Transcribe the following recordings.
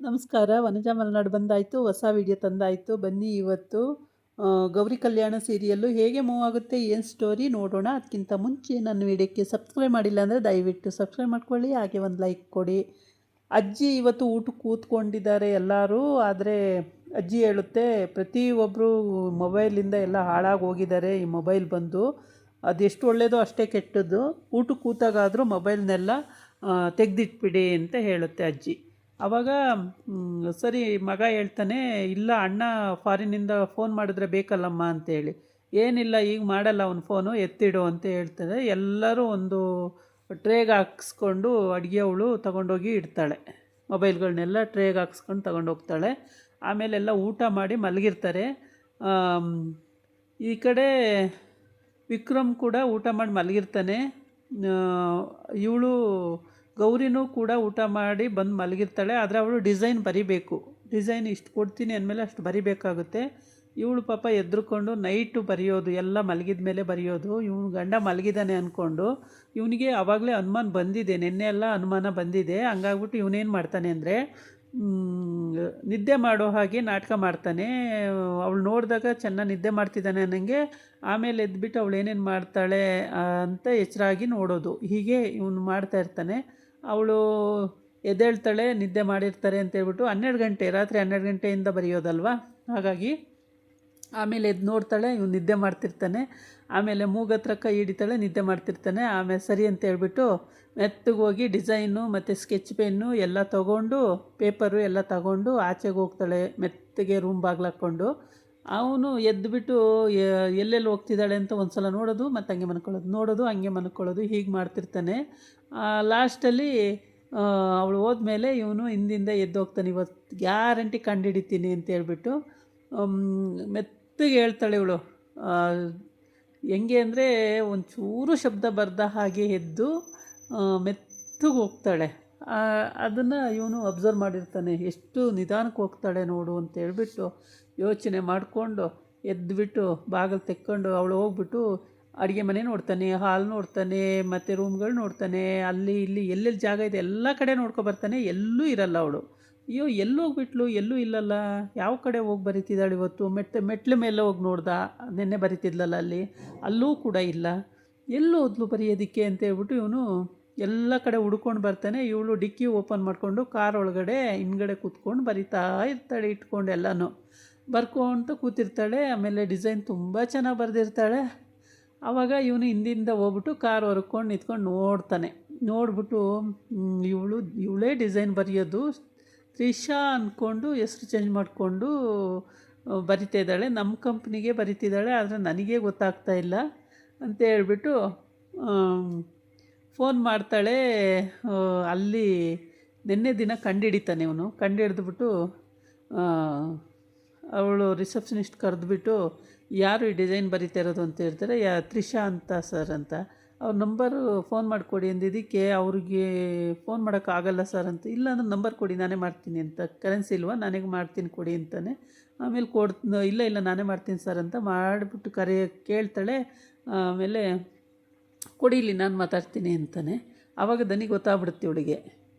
ನಮಸ್ಕಾರ. ವನಜಾ ಮಲೆನಾಡು ಬಂದಾಯಿತು, ಹೊಸ ವಿಡಿಯೋ ತಂದಾಯಿತು. ಬನ್ನಿ ಇವತ್ತು ಗೌರಿ ಕಲ್ಯಾಣ ಸೀರಿಯಲ್ಲು ಹೇಗೆ ಮೂವ್ ಆಗುತ್ತೆ, ಏನು ಸ್ಟೋರಿ ನೋಡೋಣ. ಅದಕ್ಕಿಂತ ಮುಂಚೆ ನನ್ನ ವಿಡಿಯೋಕ್ಕೆ ಸಬ್ಸ್ಕ್ರೈಬ್ ಮಾಡಿಲ್ಲ ಅಂದರೆ ದಯವಿಟ್ಟು ಸಬ್ಸ್ಕ್ರೈಬ್ ಮಾಡ್ಕೊಳ್ಳಿ, ಹಾಗೆ ಒಂದು ಲೈಕ್ ಕೊಡಿ. ಅಜ್ಜಿ ಇವತ್ತು ಊಟಕ್ಕೆ ಕೂತ್ಕೊಂಡಿದ್ದಾರೆ ಎಲ್ಲರೂ. ಆದರೆ ಅಜ್ಜಿ ಹೇಳುತ್ತೆ, ಪ್ರತಿಯೊಬ್ಬರು ಮೊಬೈಲಿಂದ ಎಲ್ಲ ಹಾಳಾಗಿ ಹೋಗಿದ್ದಾರೆ. ಈ ಮೊಬೈಲ್ ಬಂದು ಅದೆಷ್ಟು ಒಳ್ಳೆಯದೋ ಅಷ್ಟೇ ಕೆಟ್ಟದ್ದು. ಊಟಕ್ಕೆ ಕೂತಾಗಾದರೂ ಮೊಬೈಲ್ನೆಲ್ಲ ತೆಗೆದಿಟ್ಬಿಡಿ ಅಂತ ಹೇಳುತ್ತೆ ಅಜ್ಜಿ. ಆವಾಗ ಸರಿ ಮಗ ಹೇಳ್ತಾನೆ, ಇಲ್ಲ ಅಣ್ಣ ಫಾರಿನಿಂದ ಫೋನ್ ಮಾಡಿದ್ರೆ ಬೇಕಲ್ಲಮ್ಮ ಅಂತೇಳಿ. ಏನಿಲ್ಲ ಈಗ ಮಾಡಲ್ಲ ಅವನು ಫೋನು, ಎತ್ತಿಡು ಅಂತ ಹೇಳ್ತಾರೆ. ಎಲ್ಲರೂ ಒಂದು ಟ್ರೇಗೆ ಹಾಕ್ಸ್ಕೊಂಡು ಅಡುಗೆ ಅವಳು ತಗೊಂಡೋಗಿ ಇಡ್ತಾಳೆ. ಮೊಬೈಲ್ಗಳನ್ನೆಲ್ಲ ಟ್ರೇಗೆ ಹಾಕ್ಸ್ಕೊಂಡು ತಗೊಂಡೋಗ್ತಾಳೆ. ಆಮೇಲೆಲ್ಲ ಊಟ ಮಾಡಿ ಮಲಗಿರ್ತಾರೆ. ಈ ಕಡೆ ವಿಕ್ರಮ್ ಕೂಡ ಊಟ ಮಾಡಿ ಮಲಗಿರ್ತಾನೆ. ಇವಳು ಗೌರಿನೂ ಕೂಡ ಊಟ ಮಾಡಿ ಬಂದು ಮಲಗಿರ್ತಾಳೆ. ಆದರೆ ಅವಳು ಡಿಸೈನ್ ಬರಿಬೇಕು. ಡಿಸೈನ್ ಇಷ್ಟು ಕೊಡ್ತೀನಿ ಅಂದಮೇಲೆ ಅಷ್ಟು ಬರಿಬೇಕಾಗುತ್ತೆ. ಇವಳು ಪಾಪ ಎದ್ರುಕೊಂಡು ನೈಟು ಬರೆಯೋದು, ಎಲ್ಲ ಮಲಗಿದ ಮೇಲೆ ಬರೆಯೋದು. ಇವನು ಗಂಡ ಮಲಗಿದ್ದಾನೆ ಅಂದ್ಕೊಂಡು, ಇವನಿಗೆ ಆವಾಗಲೇ ಅನುಮಾನ ಬಂದಿದೆ, ನಿನ್ನೆ ಎಲ್ಲ ಅನುಮಾನ ಬಂದಿದೆ. ಹಂಗಾಗ್ಬಿಟ್ಟು ಇವನೇನು ಮಾಡ್ತಾನೆ ಅಂದರೆ, ನಿದ್ದೆ ಮಾಡೋ ಹಾಗೆ ನಾಟಕ ಮಾಡ್ತಾನೆ. ಅವಳು ನೋಡಿದಾಗ ಚೆನ್ನಾಗಿ ನಿದ್ದೆ ಮಾಡ್ತಿದ್ದಾನೆ ಅನ್ನಂಗೆ. ಆಮೇಲೆ ಎದ್ಬಿಟ್ಟು ಅವಳು ಏನೇನು ಮಾಡ್ತಾಳೆ ಅಂತ ಎಚ್ಚರಾಗಿ ನೋಡೋದು. ಹೀಗೆ ಇವನು ಮಾಡ್ತಾ ಇರ್ತಾನೆ. ಅವಳು ಎದ್ದೇಳ್ತಾಳೆ, ನಿದ್ದೆ ಮಾಡಿರ್ತಾರೆ ಅಂತೇಳ್ಬಿಟ್ಟು. 12 ಗಂಟೆ, ರಾತ್ರಿ 12 ಗಂಟೆಯಿಂದ ಬರೆಯೋದಲ್ವ, ಹಾಗಾಗಿ ಆಮೇಲೆ ಎದ್ದು ನೋಡ್ತಾಳೆ, ಇವನು ನಿದ್ದೆ ಮಾಡ್ತಿರ್ತಾನೆ. ಆಮೇಲೆ ಮೂಗತ್ರ ಕೈ ಹಿಡಿತಾಳೆ, ನಿದ್ದೆ ಮಾಡ್ತಿರ್ತಾನೆ. ಆಮೇಲೆ ಸರಿ ಅಂತ ಹೇಳ್ಬಿಟ್ಟು ಮೆತ್ತಗೆ ಹೋಗಿ ಡಿಸೈನು ಮತ್ತು ಸ್ಕೆಚ್ ಪೆನ್ನು ಎಲ್ಲ ತೊಗೊಂಡು, ಪೇಪರು ಎಲ್ಲ ತಗೊಂಡು ಆಚೆಗೆ ಹೋಗ್ತಾಳೆ, ಮೆತ್ತಗೆ ರೂಮ್ ಬಾಗ್ಲಾಕ್ಕೊಂಡು. ಅವನು ಎದ್ದುಬಿಟ್ಟು ಎಲ್ಲೆಲ್ಲಿ ಹೋಗ್ತಿದ್ದಾಳೆ ಅಂತ ಒಂದು ಸಲ ನೋಡೋದು, ಮತ್ತು ಹಂಗೆ ಮನ್ಕೊಳ್ಳೋದು, ನೋಡೋದು, ಹಂಗೆ ಮನ್ಕೊಳ್ಳೋದು, ಹೀಗೆ ಮಾಡ್ತಿರ್ತಾನೆ. ಲಾಸ್ಟಲ್ಲಿ ಅವಳು ಹೋದ್ಮೇಲೆ ಇವನು ಹಿಂದಿಂದ ಎದ್ದು ಹೋಗ್ತಾನೆ. ಇವತ್ತು ಗ್ಯಾರಂಟಿ ಕಂಡುಹಿಡಿತೀನಿ ಅಂತ ಹೇಳ್ಬಿಟ್ಟು ಮೆತ್ತಗೆ ಹೇಳ್ತಾಳೆ ಇವಳು. ಹೆಂಗೆ ಅಂದರೆ ಒಂಚೂರು ಶಬ್ದ ಬರ್ದ ಹಾಗೆ ಎದ್ದು ಮೆತ್ತಗೆ ಹೋಗ್ತಾಳೆ. ಅದನ್ನು ಇವನು ಅಬ್ಸರ್ವ್ ಮಾಡಿರ್ತಾನೆ. ಎಷ್ಟು ನಿಧಾನಕ್ಕೆ ಹೋಗ್ತಾಳೆ ನೋಡು ಅಂತ ಹೇಳ್ಬಿಟ್ಟು ಯೋಚನೆ ಮಾಡಿಕೊಂಡು ಎದ್ದುಬಿಟ್ಟು ಬಾಗಿಲು ತೆಕ್ಕೊಂಡು ಅವಳು ಹೋಗ್ಬಿಟ್ಟು ಅಡುಗೆ ಮನೆ ನೋಡ್ತಾನೆ, ಹಾಲ್ ನೋಡ್ತಾನೆ, ಮತ್ತು ರೂಮ್ಗಳು ನೋಡ್ತಾನೆ. ಅಲ್ಲಿ ಇಲ್ಲಿ ಎಲ್ಲೆಲ್ಲಿ ಜಾಗ ಇದೆ ಎಲ್ಲ ಕಡೆ ನೋಡ್ಕೊಬರ್ತಾನೆ. ಎಲ್ಲೂ ಇರಲ್ಲ ಅವಳು. ಅಯ್ಯೋ ಎಲ್ಲೋಗ್ಬಿಟ್ಲು, ಎಲ್ಲೂ ಇಲ್ಲಲ್ಲ, ಯಾವ ಕಡೆ ಹೋಗಿ ಬರೀತಿದ್ದಾಳೆ ಇವತ್ತು. ಮೆಟ್ಲ ಮೇಲೆ ಹೋಗಿ ನೋಡ್ದ, ನೆನ್ನೆ ಬರೀತಿದ್ಲಲ್ಲ ಅಲ್ಲಿ, ಅಲ್ಲೂ ಕೂಡ ಇಲ್ಲ. ಎಲ್ಲೋದ್ಲು ಬರೆಯೋದಕ್ಕೆ ಅಂತ ಹೇಳ್ಬಿಟ್ಟು ಇವನು ಎಲ್ಲ ಕಡೆ ಹುಡ್ಕೊಂಡು ಬರ್ತಾನೆ. ಇವಳು ಡಿಕ್ಕಿ ಓಪನ್ ಮಾಡಿಕೊಂಡು ಕಾರ್ ಒಳಗಡೆ ಹಿಂದ್ಗಡೆ ಕೂತ್ಕೊಂಡು ಬರಿತಾ ಇರ್ತಾಳೆ, ಇಟ್ಕೊಂಡು ಎಲ್ಲನೂ ಬರ್ಕೊತ ಕೂತಿರ್ತಾಳೆ. ಆಮೇಲೆ ಡಿಸೈನ್ ತುಂಬ ಚೆನ್ನಾಗಿ ಬರೆದಿರ್ತಾಳೆ. ಆವಾಗ ಇವನು ಹಿಂದಿಂದ ಹೋಗ್ಬಿಟ್ಟು ಕಾರ್ ಹೊರ್ಕೊಂಡು ನಿಂತ್ಕೊಂಡು ನೋಡ್ತಾನೆ. ನೋಡ್ಬಿಟ್ಟು ಇವಳೇ ಡಿಸೈನ್ ಬರೆಯೋದು, ತ್ರಿಷಾ ಅಂದ್ಕೊಂಡು ಹೆಸ್ರು ಚೇಂಜ್ ಮಾಡಿಕೊಂಡು ಬರಿತಾ ಇದ್ದಾಳೆ, ನಮ್ಮ ಕಂಪ್ನಿಗೆ ಬರಿತಿದ್ದಾಳೆ, ಆದರೆ ನನಗೇ ಗೊತ್ತಾಗ್ತಾ ಇಲ್ಲ ಅಂತ ಹೇಳ್ಬಿಟ್ಟು ಫೋನ್ ಮಾಡ್ತಾಳೆ. ಅಲ್ಲಿ ನಿನ್ನೆ ದಿನ ಕಂಡುಹಿಡಿತಾನೆ ಇವನು. ಕಂಡುಹಿಡಿದ್ಬಿಟ್ಟು ಅವಳು ರಿಸೆಪ್ಷನಿಸ್ಟ್ ಕರೆದ್ಬಿಟ್ಟು, ಯಾರು ಈ ಡಿಸೈನ್ ಬರಿತಾ ಇರೋದು ಅಂತ ಹೇಳ್ತಾರೆ. ತ್ರಿಷಾ ಅಂತ ಸರ್ ಅಂತ. ಅವ್ರ ನಂಬರು ಫೋನ್ ಮಾಡಿಕೊಡಿ ಅಂದಿದ್ದಕ್ಕೆ, ಅವ್ರಿಗೆ ಫೋನ್ ಮಾಡೋಕ್ಕಾಗಲ್ಲ ಸರ್ ಅಂತ. ಇಲ್ಲ ಅಂದ್ರೆ ನಂಬರ್ ಕೊಡಿ, ನಾನೇ ಮಾಡ್ತೀನಿ ಅಂತ. ಕರೆನ್ಸಿ ಇಲ್ವಾ, ನನಗೆ ಮಾಡ್ತೀನಿ ಕೊಡಿ ಅಂತಾನೆ. ಆಮೇಲೆ ಇಲ್ಲ ನಾನೇ ಮಾಡ್ತೀನಿ ಸರ್ ಅಂತ ಮಾಡಿಬಿಟ್ಟು ಕೇಳ್ತಾಳೆ. ಆಮೇಲೆ ಕೊಡಿ ಇಲ್ಲಿ, ನಾನು ಮಾತಾಡ್ತೀನಿ ಅಂತಾನೆ. ಆವಾಗ ದನಿ ಗೊತ್ತಾಗ್ಬಿಡುತ್ತೆ ಇವಳಿಗೆ,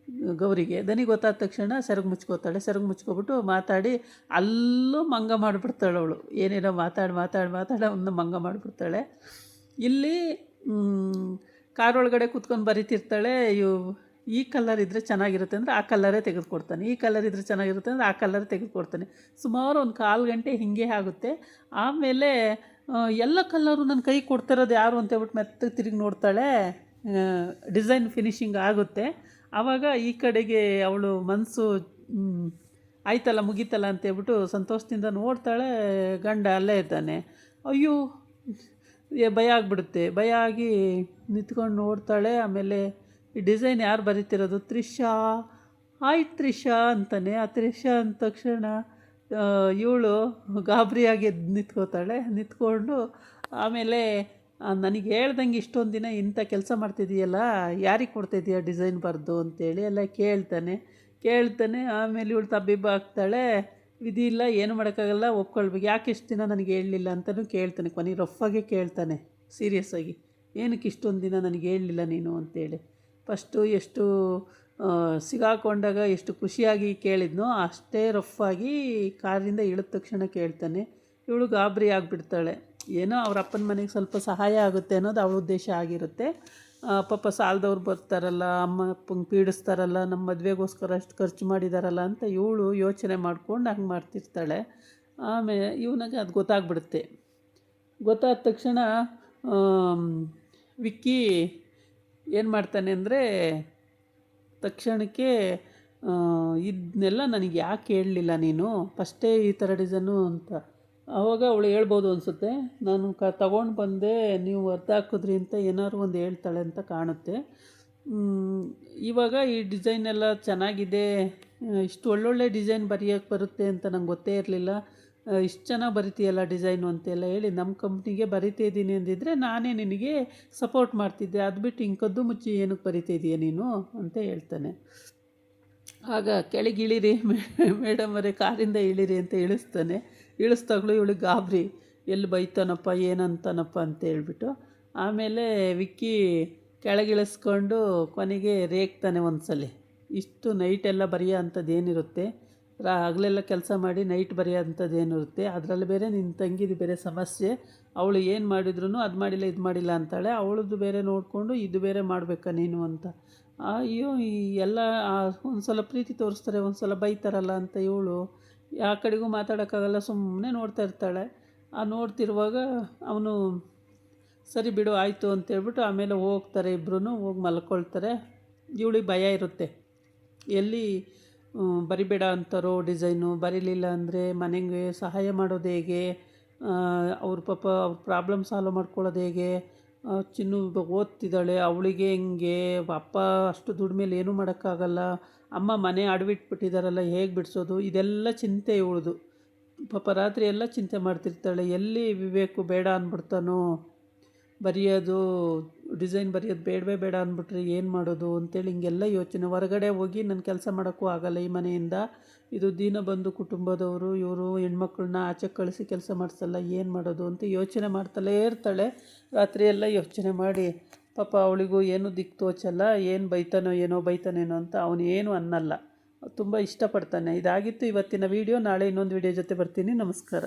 ಗೌರಿಗೆ. ದನಿ ಗೊತ್ತಾದ ತಕ್ಷಣ ಸೆರಗು ಮುಚ್ಕೋತಾಳೆ. ಸೆರಗು ಮುಚ್ಕೊಬಿಟ್ಟು ಮಾತಾಡಿ ಅಲ್ಲೂ ಮಂಗ ಮಾಡಿಬಿಡ್ತಾಳೆ ಅವಳು. ಏನೇನೋ ಮಾತಾಡಿ ಅವನ್ನ ಮಂಗ ಮಾಡಿಬಿಡ್ತಾಳೆ. ಇಲ್ಲಿ ಕಾರ್ ಒಳಗಡೆ ಕೂತ್ಕೊಂಡು ಬರೀತಿರ್ತಾಳೆ. ಈ ಕಲರ್ ಇದ್ದರೆ ಚೆನ್ನಾಗಿರುತ್ತೆ ಅಂದರೆ ಆ ಕಲ್ಲರೇ ತೆಗೆದುಕೊಡ್ತಾನೆ, ಈ ಕಲರ್ ಇದ್ದರೆ ಚೆನ್ನಾಗಿರುತ್ತೆ ಅಂದರೆ ಆ ಕಲರ್ ತೆಗೆದುಕೊಡ್ತಾನೆ. ಸುಮಾರು ಒಂದು 1/4 ಗಂಟೆ ಹೀಗೆ ಆಗುತ್ತೆ. ಆಮೇಲೆ ಎಲ್ಲ ಕಲ್ಲರು ನನ್ನ ಕೈ ಕೊಡ್ತಿರೋದು ಯಾರು ಅಂತ ಹೇಳ್ಬಿಟ್ಟು ಮೆತ್ತಗೆ ತಿರುಗಿ ನೋಡ್ತಾಳೆ. ಡಿಸೈನ್ ಫಿನಿಷಿಂಗ್ ಆಗುತ್ತೆ. ಆವಾಗ ಈ ಕಡೆಗೆ ಅವಳು ಮನಸ್ಸು ಆಯ್ತಲ್ಲ, ಮುಗೀತಲ್ಲ ಅಂತೇಳ್ಬಿಟ್ಟು ಸಂತೋಷದಿಂದ ನೋಡ್ತಾಳೆ. ಗಂಡ ಅಲ್ಲೇ ಇದ್ದಾನೆ. ಅಯ್ಯೋ ಭಯ ಆಗಿಬಿಡುತ್ತೆ. ಭಯ ಆಗಿ ನಿಂತ್ಕೊಂಡು ನೋಡ್ತಾಳೆ. ಆಮೇಲೆ ಈ ಡಿಸೈನ್ ಯಾರು ಬರೀತಿರೋದು, ತ್ರಿಷಾ. ಆಯ್ತು ತ್ರಿಷಾ ಅಂತಾನೆ. ಆ ತ್ರಿಷಾ ಅಂದ ತಕ್ಷಣ ಇವಳು ಗಾಬರಿಯಾಗಿ ನಿಂತ್ಕೋತಾಳೆ. ನಿಂತ್ಕೊಂಡು ಆಮೇಲೆ ನನಗೆ ಹೇಳ್ದಂಗೆ ಇಷ್ಟೊಂದು ದಿನ ಇಂಥ ಕೆಲಸ ಮಾಡ್ತಿದ್ದೀಯಲ್ಲ, ಯಾರಿಗೆ ಕೊಡ್ತಾಯಿದ್ದೀಯ ಡಿಸೈನ್ ಬರೆದು ಅಂತೇಳಿ ಎಲ್ಲ ಕೇಳ್ತಾನೆ. ಆಮೇಲೆ ಇವಳು ತಬ್ಬಿಬ್ಬ ಆಗ್ತಾಳೆ. ವಿಧಿ ಇಲ್ಲ, ಏನು ಮಾಡೋಕ್ಕಾಗಲ್ಲ, ಒಪ್ಕೊಳ್ಬೇಕು. ಯಾಕೆ ಇಷ್ಟು ದಿನ ನನಗೆ ಹೇಳಲಿಲ್ಲ ಅಂತಲೂ ಕೇಳ್ತಾನೆ. ಕೊನೆಗೆ ರಫ್ಫಾಗೆ ಕೇಳ್ತಾನೆ, ಸೀರಿಯಸ್ಸಾಗಿ. ಏನಕ್ಕೆ ಇಷ್ಟೊಂದು ದಿನ ನನಗೆ ಹೇಳಲಿಲ್ಲ ನೀನು ಅಂತೇಳಿ. ಫಸ್ಟು ಎಷ್ಟು ಸಿಗಾಕೊಂಡಾಗ ಎಷ್ಟು ಖುಷಿಯಾಗಿ ಕೇಳಿದ್ನೋ ಅಷ್ಟೇ ರಫ್ಫಾಗಿ ಕಾರಿಂದ ಇಳಿದ ತಕ್ಷಣ ಕೇಳ್ತಾನೆ. ಇವಳು ಗಾಬರಿ ಆಗಿಬಿಡ್ತಾಳೆ. ಏನೋ ಅವ್ರ ಅಪ್ಪನ ಮನೆಗೆ ಸ್ವಲ್ಪ ಸಹಾಯ ಆಗುತ್ತೆ ಅನ್ನೋದು ಅವಳ ಉದ್ದೇಶ ಆಗಿರುತ್ತೆ. ಪಾಪ ಸಾಲದವ್ರು ಬರ್ತಾರಲ್ಲ, ಅಮ್ಮ ಅಪ್ಪಂಗೆ ಪೀಡಿಸ್ತಾರಲ್ಲ, ನಮ್ಮ ಮದುವೆಗೋಸ್ಕರ ಅಷ್ಟು ಖರ್ಚು ಮಾಡಿದಾರಲ್ಲ ಅಂತ ಇವಳು ಯೋಚನೆ ಮಾಡ್ಕೊಂಡು ಹಂಗೆ ಮಾಡ್ತಿರ್ತಾಳೆ. ಆಮೇಲೆ ಇವನಿಗೆ ಅದು ಗೊತ್ತಾಗ್ಬಿಡುತ್ತೆ. ಗೊತ್ತಾದ ತಕ್ಷಣ ವಿಕ್ಕಿ ಏನು ಮಾಡ್ತಾನೆ ಅಂದರೆ, ತಕ್ಷಣಕ್ಕೆ ಇದನ್ನೆಲ್ಲ ನನಗೆ ಯಾಕೆ ಹೇಳಲಿಲ್ಲ ನೀನು ಫಸ್ಟೇ ಈ ಥರ ಡಿಸೈನು ಅಂತ. ಆವಾಗ ಅವಳು ಹೇಳ್ಬೋದು ಅನಿಸುತ್ತೆ, ನಾನು ತಗೊಂಡು ಬಂದೆ, ನೀವು ಅರ್ಧ ಹಾಕಿದ್ರಿ ಅಂತ ಏನಾದ್ರು ಒಂದು ಹೇಳ್ತಾಳೆ ಅಂತ ಕಾಣುತ್ತೆ. ಇವಾಗ ಈ ಡಿಸೈನ್ ಎಲ್ಲ ಚೆನ್ನಾಗಿದೆ, ಇಷ್ಟು ಒಳ್ಳೊಳ್ಳೆ ಡಿಸೈನ್ ಬರೆಯೋಕ್ಕೆ ಬರುತ್ತೆ ಅಂತ ನಂಗೆ ಗೊತ್ತೇ ಇರಲಿಲ್ಲ, ಇಷ್ಟು ಚೆನ್ನಾಗಿ ಬರಿತೀಯಲ್ಲ ಡಿಸೈನು ಅಂತೆಲ್ಲ ಹೇಳಿ ನಮ್ಮ ಕಂಪ್ನಿಗೆ ಬರಿತಾಯಿದ್ದೀನಿ ಅಂದಿದ್ರೆ ನಾನೇ ನಿನಗೆ ಸಪೋರ್ಟ್ ಮಾಡ್ತಿದ್ದೆ, ಅದು ಬಿಟ್ಟು ಹಿಂಗೆ ಕದ್ದು ಮುಚ್ಚಿ ಏನಕ್ಕೆ ಬರಿತಾಯಿದ್ದೀಯ ನೀನು ಅಂತ ಹೇಳ್ತಾನೆ. ಆಗ ಕೆಳಗಿಳಿರಿ ಮೇಡಮ್ ಅವರೇ, ಕಾರಿಂದ ಇಳಿರಿ ಅಂತ ಇಳಿಸ್ತಾನೆ. ಇಳಿಸ್ದಾಗಲೂ ಇವಳಿಗೆ ಗಾಬರಿ, ಎಲ್ಲಿ ಬೈತಾನಪ್ಪ ಏನಂತಾನಪ್ಪ ಅಂತ ಹೇಳ್ಬಿಟ್ಟು. ಆಮೇಲೆ ವಿಕ್ಕಿ ಕೆಳಗಿಳಿಸ್ಕೊಂಡು ಕೊನೆಗೆ ರೇಗ್ತಾನೆ ಒಂದು ಸಲ. ಇಷ್ಟು ನೈಟೆಲ್ಲ ಬರೆಯೋ ಅಂಥದ್ದು ಏನಿರುತ್ತೆ, ಹಗಲೆಲ್ಲ ಕೆಲಸ ಮಾಡಿ ನೈಟ್ ಬರೆಯೋ ಅಂಥದ್ದು ಏನಿರುತ್ತೆ, ಅದರಲ್ಲಿ ಬೇರೆ ನಿನ್ನ ತಂಗಿದು ಬೇರೆ ಸಮಸ್ಯೆ, ಅವಳು ಏನು ಮಾಡಿದ್ರು ಅದು ಮಾಡಿಲ್ಲ ಇದು ಮಾಡಿಲ್ಲ ಅಂತಾಳೆ, ಅವಳದ್ದು ಬೇರೆ ನೋಡಿಕೊಂಡು ಇದು ಬೇರೆ ಮಾಡಬೇಕಾ ನೀನು ಅಂತ. ಅಯ್ಯೋ ಈ ಎಲ್ಲ ಒಂದು ಸಲ ಪ್ರೀತಿ ತೋರಿಸ್ತಾರೆ, ಒಂದು ಸಲ ಬೈತಾರಲ್ಲ ಅಂತ ಇವಳು ಆ ಕಡೆಗೂ ಮಾತಾಡೋಕ್ಕಾಗಲ್ಲ, ಸುಮ್ಮನೆ ನೋಡ್ತಾ ಇರ್ತಾಳೆ. ನೋಡ್ತಿರುವಾಗ ಅವನು ಸರಿ ಬಿಡು ಆಯಿತು ಅಂತೇಳ್ಬಿಟ್ಟು ಆಮೇಲೆ ಹೋಗ್ತಾರೆ, ಇಬ್ಬರೂ ಹೋಗಿ ಮಲ್ಕೊಳ್ತಾರೆ. ಇವಳಿಗೆ ಭಯ ಇರುತ್ತೆ, ಎಲ್ಲಿ ಬರಿಬೇಡ ಅಂತಾರೋ ಡಿಸೈನು, ಬರೀಲಿಲ್ಲ ಅಂದರೆ ಮನೆಗೆ ಸಹಾಯ ಮಾಡೋದು ಹೇಗೆ, ಅವ್ರ ಪಾಪ ಅವ್ರ ಪ್ರಾಬ್ಲಮ್ ಸಾಲ್ವ್ ಮಾಡ್ಕೊಳ್ಳೋದು ಹೇಗೆ, ಚಿನ್ನು ಓದ್ತಿದ್ದಾಳೆ ಅವಳಿಗೆ ಹೆಂಗೆ, ಅಪ್ಪ ಅಷ್ಟು ದುಡ್ಡು ಮೇಲೆ ಏನೂ ಮಾಡೋಕ್ಕಾಗಲ್ಲ, ಅಮ್ಮ ಮನೆ ಅಡವಿಟ್ಬಿಟ್ಟಿದ್ದಾರಲ್ಲ ಹೇಗೆ ಬಿಡಿಸೋದು, ಇದೆಲ್ಲ ಚಿಂತೆ ಇವಳ್ದು. ಪಾಪ ರಾತ್ರಿ ಎಲ್ಲ ಚಿಂತೆ ಮಾಡ್ತಿರ್ತಾಳೆ, ಎಲ್ಲಿ ವಿವೇಕು ಬೇಡ ಅಂದ್ಬಿಡ್ತಾನೋ, ಬರೆಯೋದು ಡಿಸೈನ್ ಬರೆಯೋದು ಬೇಡವೇ ಬೇಡ ಅಂದ್ಬಿಟ್ರೆ ಏನು ಮಾಡೋದು ಅಂತೇಳಿ ಹಿಂಗೆಲ್ಲ ಯೋಚನೆ. ಹೊರಗಡೆ ಹೋಗಿ ನನ್ನ ಕೆಲಸ ಮಾಡೋಕ್ಕೂ ಆಗಲ್ಲ ಈ ಮನೆಯಿಂದ, ಇದು ದೀನಬಂಧು ಕುಟುಂಬದವರು, ಇವರು ಹೆಣ್ಮಕ್ಳನ್ನ ಆಚೆ ಕಳಿಸಿ ಕೆಲಸ ಮಾಡಿಸಲ್ಲ, ಏನು ಮಾಡೋದು ಅಂತ ಯೋಚನೆ ಮಾಡ್ತಲೇ ಇರ್ತಾಳೆ. ರಾತ್ರಿ ಎಲ್ಲ ಯೋಚನೆ ಮಾಡಿ ಪಾಪ ಅವಳಿಗೂ ಏನೂ ದಿಕ್ಕು ತೋಚಲ್ಲ, ಏನು ಬೈತಾನೋ ಏನೋ ಬೈತಾನೇನೋ ಅಂತ ಅವನು ಏನೂ ಅನ್ನಲ್ಲ, ತುಂಬ ಇಷ್ಟಪಡ್ತಾನೆ. ಇದಾಗಿತ್ತು ಇವತ್ತಿನ ವೀಡಿಯೋ. ನಾಳೆ ಇನ್ನೊಂದು ವೀಡಿಯೋ ಜೊತೆ ಬರ್ತೀನಿ. ನಮಸ್ಕಾರ.